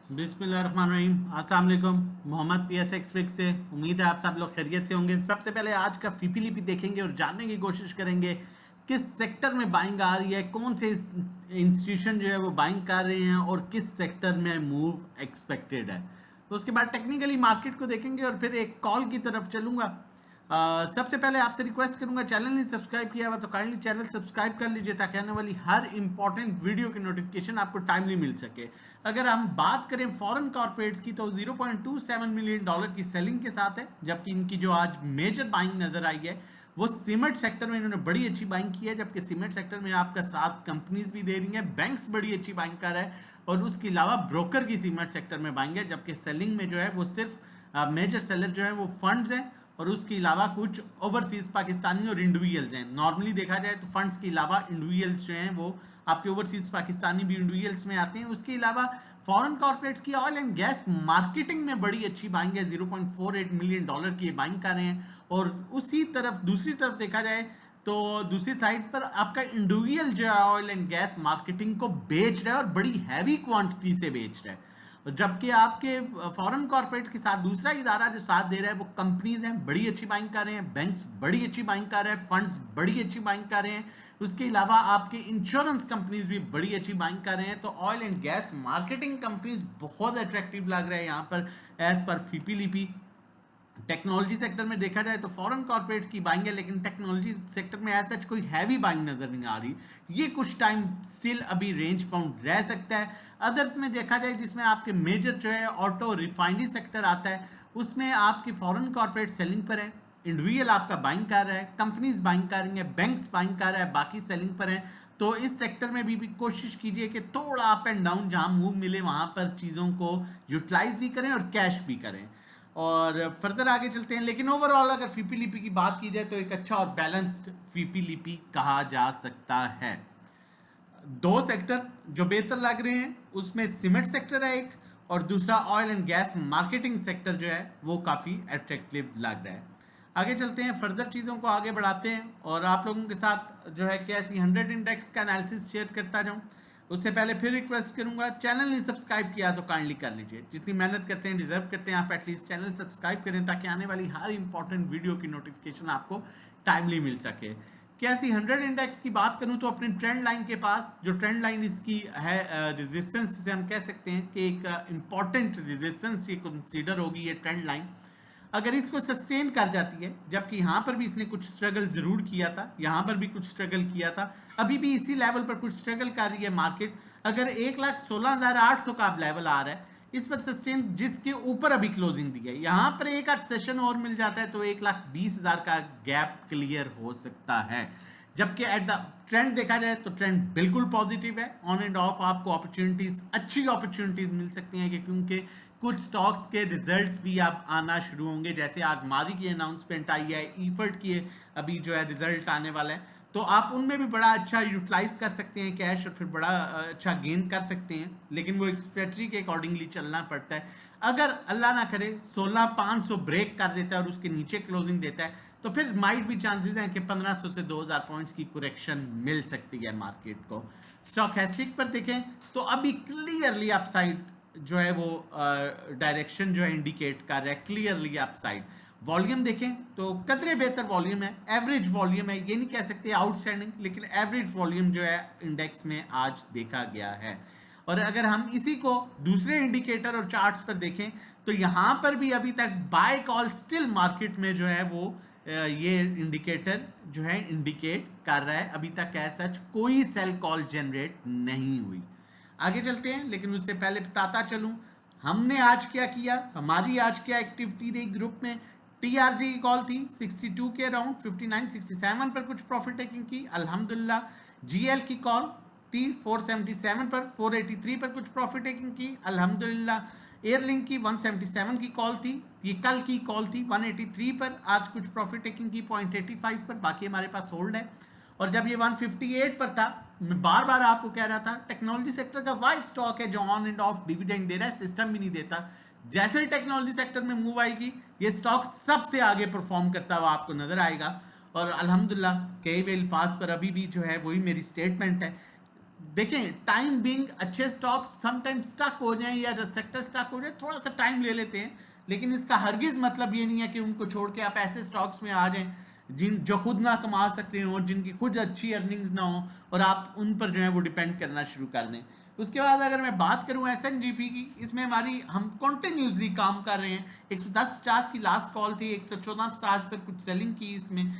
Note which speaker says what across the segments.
Speaker 1: बिस्मिल्लाहिर्रहमानिर्रहीम। अस्सलाम वालेकुम। मोहम्मद PSX फिक्स से उम्मीद है आप सब लोग खैरियत से होंगे। सबसे पहले आज का फीपीलीपी देखेंगे और जानने की कोशिश करेंगे किस सेक्टर में बाइंग आ रही है, कौन से इंस्टीट्यूशन जो है वो बाइंग कर रहे हैं और किस सेक्टर में मूव एक्सपेक्टेड है। तो उसके बाद टेक्निकली मार्केट को देखेंगे और फिर एक कॉल की तरफ चलूंगा। सबसे पहले आपसे रिक्वेस्ट करूंगा, चैनल नहीं सब्सक्राइब किया हुआ तो काइंडली चैनल सब्सक्राइब कर लीजिए ताकि आने वाली हर इंपॉर्टेंट वीडियो की नोटिफिकेशन आपको टाइमली मिल सके। अगर हम बात करें फॉरेन कॉर्पोरेट्स की तो $0.27 मिलियन की सेलिंग के साथ है, जबकि इनकी जो आज मेजर बाइंग नजर आई है वो सीमेंट सेक्टर में इन्होंने बड़ी अच्छी बाइंग की है। जबकि सीमेंट सेक्टर में आपका 7 कंपनीज भी दे रही हैं, बैंक्स बड़ी अच्छी बाइंग कर रहा है और उसके अलावा ब्रोकर की सीमेंट सेक्टर में बाइंग है। जबकि सेलिंग में जो है वो सिर्फ मेजर सेलर जो है वो फंड्स हैं और उसके अलावा कुछ ओवरसीज पाकिस्तानी और इंडिविजुअल्स हैं। नॉर्मली देखा जाए तो फंड्स के अलावा इंडिविजुअल्स जो हैं वो आपके ओवरसीज पाकिस्तानी भी इंडिविजुअल्स में आते हैं। उसके अलावा फॉरेन कॉर्पोरेट्स की ऑयल एंड गैस मार्केटिंग में बड़ी अच्छी बाइंग है, $0.48 मिलियन की बाइंग कर रहे हैं। और उसी तरफ दूसरी तरफ देखा जाए तो दूसरी साइड पर आपका इंडिविजुअल जो है ऑयल एंड गैस मार्केटिंग को बेच रहा है और बड़ी हैवी क्वांटिटी से बेच रहा है। जबकि आपके फॉरेन कॉर्पोरेट्स के साथ दूसरा इदारा जो साथ दे रहा है वो कंपनीज हैं, बड़ी अच्छी बाइंग कर रहे हैं, बैंक्स बड़ी अच्छी बाइंग कर रहे हैं, फंड्स बड़ी अच्छी बाइंग कर रहे हैं। उसके अलावा आपके इंश्योरेंस कंपनीज भी बड़ी अच्छी बाइंग कर रहे हैं। तो oil and gas marketing companies बहुत अट्रैक्टिव लग रहा है यहाँ पर एज पर फीपीलीपी। टेक्नोलॉजी सेक्टर में देखा जाए तो फॉरेन कॉर्पोरेट्स की बाइंग है, लेकिन टेक्नोलॉजी सेक्टर में ऐसा कोई हैवी बाइंग नजर नहीं आ रही। ये कुछ टाइम स्टिल अभी रेंज बाउंड रह सकता है। अदर्स में देखा जाए जिसमें आपके मेजर जो है ऑटो रिफाइनरी सेक्टर आता है, उसमें आपकी फॉरेन कॉर्पोरेट सेलिंग पर है, इंडिविजुअल आपका बाइंग कर रहा है, कंपनीज बाइंग कर रही है, बैंक्स बाइंग कर रहा है, बाकी सेलिंग पर है। तो इस सेक्टर में भी कोशिश कीजिए कि थोड़ा अप एंड डाउन जहां मूव मिले वहां पर चीज़ों को यूटिलाइज भी करें और कैश भी करें। और फर्दर आगे चलते हैं। लेकिन ओवरऑल अगर फीपीलीपी की बात की जाए तो एक अच्छा और बैलेंस्ड फीपीलीपी कहा जा सकता है। दो सेक्टर जो बेहतर लग रहे हैं उसमें सीमेंट सेक्टर है एक, और दूसरा oil and gas marketing sector जो है वो काफ़ी अट्रैक्टिव लग रहा है। आगे चलते हैं, फर्दर चीज़ों को आगे बढ़ाते हैं और आप लोगों के साथ जो है कैसी 100 इंडेक्स का एनालिसिस शेयर करता जाऊँ। उससे पहले फिर रिक्वेस्ट करूंगा, चैनल नहीं सब्सक्राइब किया तो काइंडली कर लीजिए। जितनी मेहनत करते हैं डिजर्व करते हैं आप एटलीस्ट चैनल सब्सक्राइब करें ताकि आने वाली हर इंपॉर्टेंट वीडियो की नोटिफिकेशन आपको टाइमली मिल सके। कैसी 100 इंडेक्स की बात करूं तो अपनी ट्रेंड लाइन के पास जो ट्रेंड लाइन इसकी है रेजिस्टेंस से हम कह सकते हैं कि एक इंपॉर्टेंट रेजिस्टेंस ये कंसीडर होगी ये ट्रेंड लाइन। अगर इसको सस्टेन कर जाती है, जबकि यहाँ पर भी इसने कुछ स्ट्रगल जरूर किया था, यहाँ पर भी कुछ स्ट्रगल किया था, अभी भी इसी लेवल पर कुछ स्ट्रगल कर रही है मार्केट। अगर 1,16,800 का अब लेवल आ रहा है इस पर सस्टेन, जिसके ऊपर अभी क्लोजिंग दी है, यहाँ पर एक आध सेशन और मिल जाता है तो 1,20,000 का गैप क्लियर हो सकता है। जबकि एट द ट्रेंड देखा जाए तो ट्रेंड बिल्कुल पॉजिटिव है। ऑन एंड ऑफ आपको अपॉर्चुनिटीज, अच्छी अपॉर्चुनिटीज मिल सकती हैं कि क्योंकि कुछ स्टॉक्स के रिजल्ट्स भी आप आना शुरू होंगे। जैसे आज मारी की अनाउंसमेंट आई है, ईफर्ट की अभी जो है रिजल्ट आने वाला है, तो आप उनमें भी बड़ा अच्छा यूटिलाइज कर सकते हैं कैश और फिर बड़ा अच्छा गेन कर सकते हैं। लेकिन वो एक स्ट्रेटजी के अकॉर्डिंगली चलना पड़ता है। अगर अल्लाह ना करे 16,500 ब्रेक कर देता है और उसके नीचे क्लोजिंग देता है तो फिर माइट भी चांसेस हैं कि 1,500 से 2,000 पॉइंट्स की करेक्शन मिल सकती है मार्केट को। स्टॉकेस्टिक पर देखें तो अभी क्लियरली अपसाइड जो है वो डायरेक्शन जो है इंडिकेट कर रहा है, क्लियरली अपसाइड। वॉल्यूम देखें तो कतरे बेहतर वॉल्यूम है, एवरेज वॉल्यूम है, ये नहीं कह सकते आउटस्टैंडिंग, लेकिन एवरेज वॉल्यूम जो है इंडेक्स में आज देखा गया है। और अगर हम इसी को दूसरे इंडिकेटर और चार्ट्स पर देखें तो यहां पर भी अभी तक बाय कॉल स्टिल मार्केट में जो है वो ये इंडिकेटर जो है इंडिकेट कर रहा है। अभी तक एज सच कोई सेल कॉल जनरेट नहीं हुई। आगे चलते हैं, लेकिन उससे पहले बताता चलूं हमने आज क्या किया, हमारी आज क्या एक्टिविटी रही ग्रुप में। टीआरजी की कॉल थी 62 के अराउंड, 59 67 पर कुछ प्रॉफिट टेकिंग की अल्हम्दुलिल्लाह। जीएल की कॉल थी 477 पर, 483 पर कुछ प्रॉफिट टेकिंग की अल्हम्दुलिल्लाह। एयरलिंक की 177 की कॉल थी, ये कल की कॉल थी 183 पर, आज कुछ प्रॉफिट टेकिंग की 0.85 पर, बाकी हमारे पास होल्ड है। और जब ये 158 पर था, मैं बार बार आपको कह रहा था टेक्नोलॉजी सेक्टर का वाइड स्टॉक है जो ऑन एंड ऑफ डिविडेंड दे रहा है, सिस्टम भी नहीं देता। जैसे ही टेक्नोलॉजी सेक्टर में मूव आएगी ये स्टॉक सबसे आगे परफॉर्म करता हुआ आपको नजर आएगा। और अल्हम्दुलिल्लाह के वेल फास्ट पर अभी भी जो है वही मेरी स्टेटमेंट है, देखें टाइम बिंग अच्छे स्टॉक समटाइम स्टक हो जाएं या सेक्टर स्टक हो जाए, थोड़ा सा टाइम ले लेते हैं, लेकिन इसका हरगिज मतलब ये नहीं है कि उनको छोड़ के आप ऐसे स्टॉक्स में आ जाएं जिन जो खुद ना कमा सकते हो, जिनकी खुद अच्छी अर्निंग्स ना हो, और आप उन पर जो है वो डिपेंड करना शुरू कर दें। उसके बाद अगर मैं बात करूं SNGP की, इसमें हमारी हम कंटिन्यूसली काम कर रहे हैं। 110.50 की लास्ट कॉल थी, 114.50 पर कुछ सेलिंग की इसमें।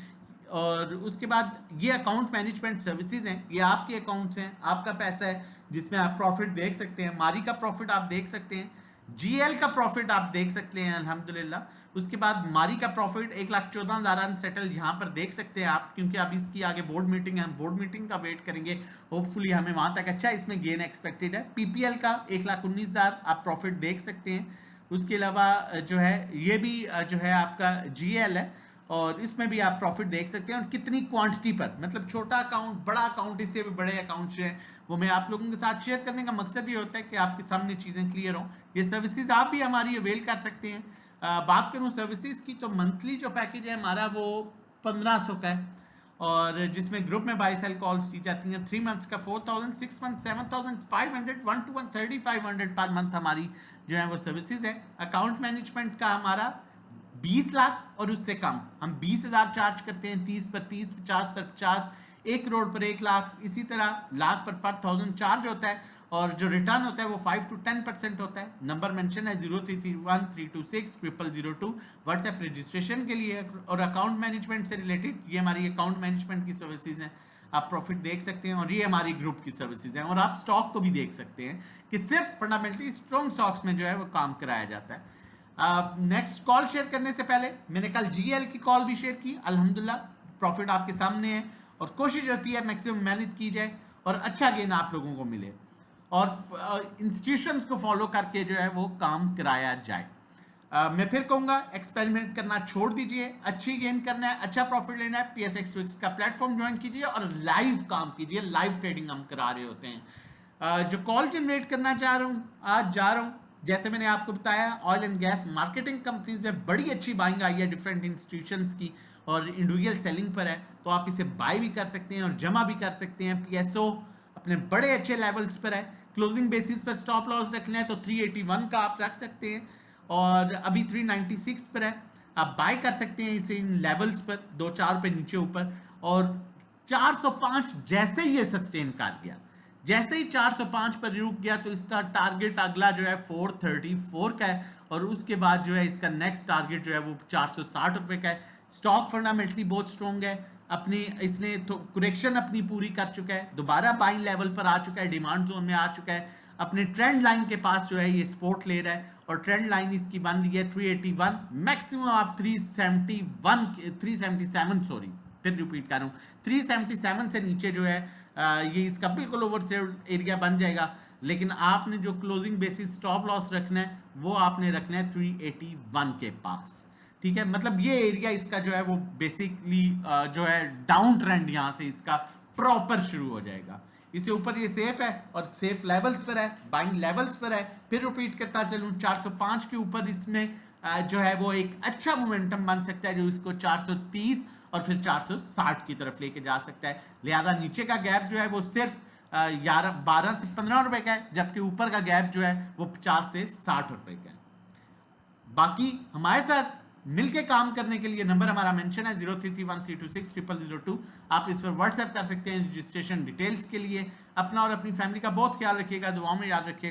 Speaker 1: और उसके बाद ये अकाउंट मैनेजमेंट सर्विसेज हैं, ये आपके अकाउंट्स हैं, आपका पैसा है जिसमें आप प्रॉफिट देख सकते हैं। मारी का प्रॉफिट आप देख सकते हैं, GL का प्रॉफिट आप देख सकते हैं अल्हम्दुलिल्लाह। उसके बाद मारी का प्रॉफिट 1,14,000 अनसेटल यहाँ पर देख सकते हैं आप, क्योंकि अब इसकी आगे बोर्ड मीटिंग है, हम बोर्ड मीटिंग का वेट करेंगे। होपफुली हमें वहाँ तक अच्छा इसमें गेन एक्सपेक्टेड है। PPL का 1,19,000 आप प्रॉफिट देख सकते हैं। उसके अलावा जो है ये भी जो है आपका GL है, और इसमें भी आप प्रॉफिट देख सकते हैं। और कितनी क्वांटिटी पर, मतलब छोटा अकाउंट, बड़ा अकाउंट, इससे भी बड़े अकाउंट जो हैं वो मैं आप लोगों के साथ शेयर करने का मकसद ये होता है कि आपके सामने चीज़ें क्लियर हों। ये सर्विसेज आप भी हमारी अवेल कर सकते हैं। बात करूं सर्विसेज की, तो मंथली जो पैकेज है हमारा वो 1500 का है, और जिसमें ग्रुप में बाई सेल कॉल्स दी जाती हैं। 3 मंथ्स का 4,000, 6 मंथ 7,500, 1 to 1 3,500 पर मंथ हमारी जो है वो सर्विसेज है। अकाउंट मैनेजमेंट का हमारा 20 लाख और उससे कम, हम 20,000 चार्ज करते हैं, 30 पर 30, 50 पर 50, 1 करोड़ पर 1 लाख, इसी तरह लाख पर 1000 चार्ज होता है। और जो रिटर्न होता है वो 5 to 10% होता है। नंबर मेंशन है 0331326002 व्हाट्सएप रजिस्ट्रेशन के लिए। और अकाउंट मैनेजमेंट से रिलेटेड ये हमारी अकाउंट मैनेजमेंट की सर्विसेज हैं, आप प्रॉफिट देख सकते हैं, और ये हमारी ग्रुप की सर्विसेज हैं। और आप स्टॉक को भी देख सकते हैं कि सिर्फ फंडामेंटली स्ट्रॉन्ग स्टॉक्स में जो है वो काम कराया जाता है। नेक्स्ट कॉल शेयर करने से पहले मैंने कल GL की कॉल भी शेयर की, अल्हम्दुलिल्लाह प्रॉफिट आपके सामने है, और कोशिश होती है मैक्सिमम मेहनत की जाए और अच्छा गेन आप लोगों को मिले, और इंस्टीट्यूशंस को फॉलो करके जो है वो काम कराया जाए। मैं फिर कहूँगा एक्सपेरिमेंट करना छोड़ दीजिए, अच्छी गेन करना है, अच्छा प्रॉफिट लेना है, PSX स्विच का प्लेटफॉर्म ज्वाइन कीजिए और लाइव काम कीजिए। लाइव ट्रेडिंग हम करा रहे होते हैं। जो कॉल जनरेट करना चाह रहा हूँ, आज जा रहा हूँ, जैसे मैंने आपको बताया oil and gas marketing companies में बड़ी अच्छी बाइंग आई है डिफरेंट इंस्टीट्यूशंस की, और इंडिविजुअल सेलिंग पर है, तो आप इसे बाय भी कर सकते हैं और जमा भी कर सकते हैं। PSO अपने बड़े अच्छे लेवल्स पर है। क्लोजिंग बेसिस पर स्टॉप लॉस रखना है तो 381 का आप रख सकते हैं, और अभी 396 पर है, आप बाय कर सकते हैं इसे इन लेवल्स पर 2-4 रुपये नीचे ऊपर। और 405 जैसे ही ये सस्टेन कर गया, जैसे ही 405 पर रुक गया, तो इसका टारगेट अगला जो है 434 का है, और उसके बाद जो है इसका नेक्स्ट टारगेट जो है वो 460 रुपये का है। स्टॉक फंडामेंटली बहुत स्ट्रॉन्ग है, अपनी इसने तो करेक्शन अपनी पूरी कर चुका है, दोबारा बाइंग लेवल पर आ चुका है, डिमांड जोन में आ चुका है, अपने ट्रेंड लाइन के पास जो है ये सपोर्ट ले रहा है, और ट्रेंड लाइन इसकी बन रही है 381, मैक्सिमम आप 377 सॉरी फिर रिपीट कर रहा हूँ, 377 से नीचे जो है ये इसका बिल्कुल ओवर एरिया बन जाएगा। लेकिन आपने जो क्लोजिंग बेसिस स्टॉप लॉस रखना है वो आपने रखना है 381 के पास, ठीक है। मतलब ये एरिया इसका जो है वो बेसिकली जो है डाउन ट्रेंड यहाँ से इसका प्रॉपर शुरू हो जाएगा। इससे ऊपर ये सेफ है और सेफ लेवल्स पर है, बाइंग लेवल्स पर है। फिर रिपीट करता चलूँ, 405 के ऊपर इसमें जो है वो एक अच्छा मोमेंटम बन सकता है, जो इसको 430 और फिर 460 की तरफ लेके जा सकता है। लिहाजा नीचे का गैप जो है वो सिर्फ 12 से 15 रुपए का है, जबकि ऊपर का गैप जो है वो 50 से 60 रुपए का है। बाकी हमारे साथ मिलके काम करने के लिए नंबर हमारा मेंशन है 0331326002। आप इस पर व्हाट्सएप कर सकते हैं रजिस्ट्रेशन डिटेल्स के लिए। अपना और अपनी फैमिली का बहुत ख्याल रखिएगा, दुआओं में याद रखिएगा।